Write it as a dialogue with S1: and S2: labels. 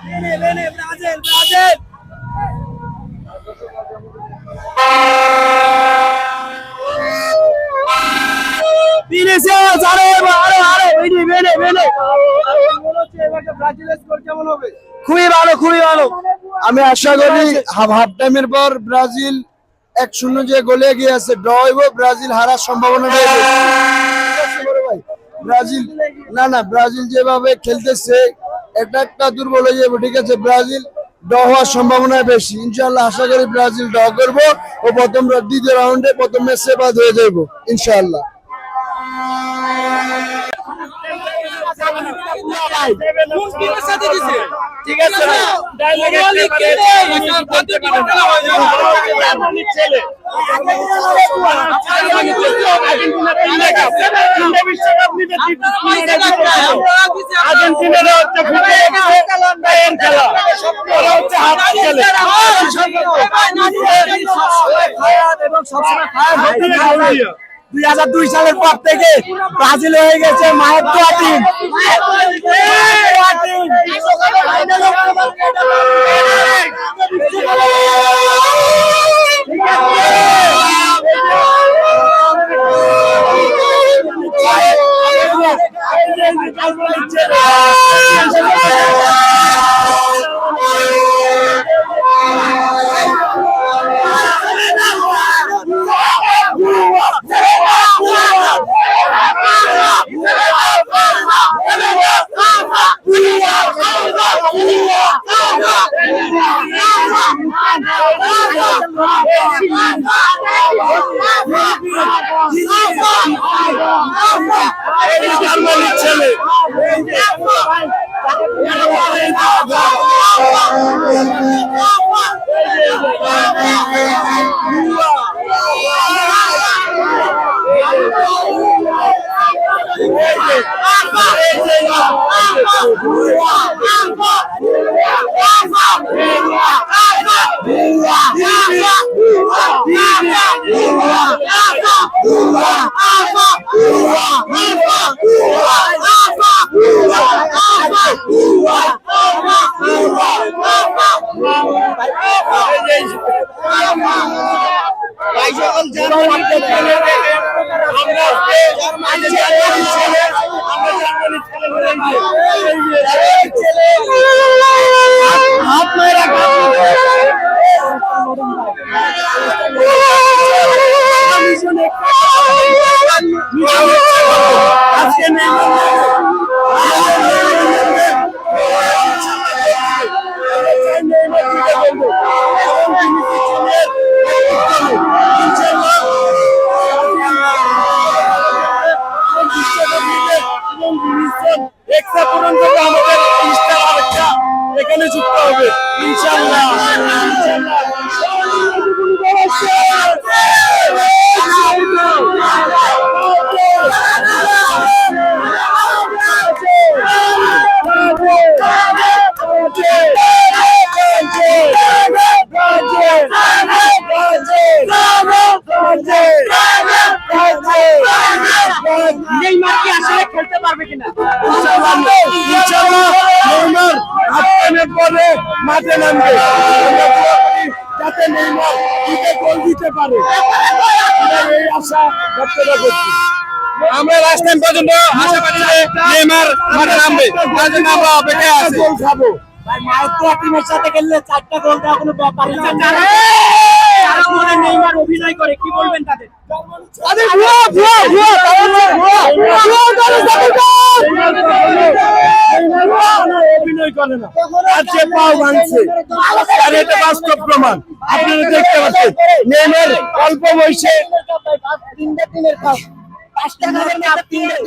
S1: Bene, Brazil, Brazil. Vinicius,
S2: খুবই ভালো খুবই ভালো। আমি আশা করি হাফ টাইমের পর ব্রাজিল 1-0 যে গোলে এগিয়ে আছে, ড্র হইব, ব্রাজিল হারার সম্ভাবনাটা ব্রাজিল না ব্রাজিল যেভাবে খেলতেছে এটা একটা দুর্বল হয়ে যাবে। ঠিক আছে, ব্রাজিল ড্র হওয়ার সম্ভাবনা বেশি। ইনশাআল্লাহ আশা করি ব্রাজিল ড্র করবো ও দ্বিতীয় রাউন্ডে প্রথম ম্যাচে বাদ হয়ে যাবো ইনশাআল্লাহ।
S1: ঠিক আছে আর্জেন্টিনার হচ্ছে এবং সবসময় 2002 সালের পর থেকে ব্রাজিল হয়ে গেছে মায়ের দোয়া টিম। এখানে যুক্ত হবে ইনশাআল্লাহ। নেইমার কি আসলে খেলতে পারবে কিনা?
S2: ইনশাআল্লাহ নেইমার আপনাদের পরে মাঠে নামবে, যাতে নেইমার গোল দিতে পারে এই আশা ব্যক্ত করছি।
S1: আমরা লাস্ট টাইম পর্যন্ত আশাবাদী যে নেইমার মাঠে নামবে, তার জন্য আমরা অপেক্ষায় আছি।
S2: গোল খাবো
S3: ভাই মায়ের তো টিমের সাথে খেললে 4টা গোল দেওয়া কোনো ব্যাপার না। যারা মনে নেইমার অভিনয় করে কি বলবেন তাদের?
S2: অভিনয় করে না, আর যে পাও ভাঙছে আর এটা বাস্তব প্রমাণ আপনারা দেখতে পাচ্ছেন। নেইমার অল্প বয়সে
S3: 3টা টিমের কাপ 5টা করে না 3টা টিমের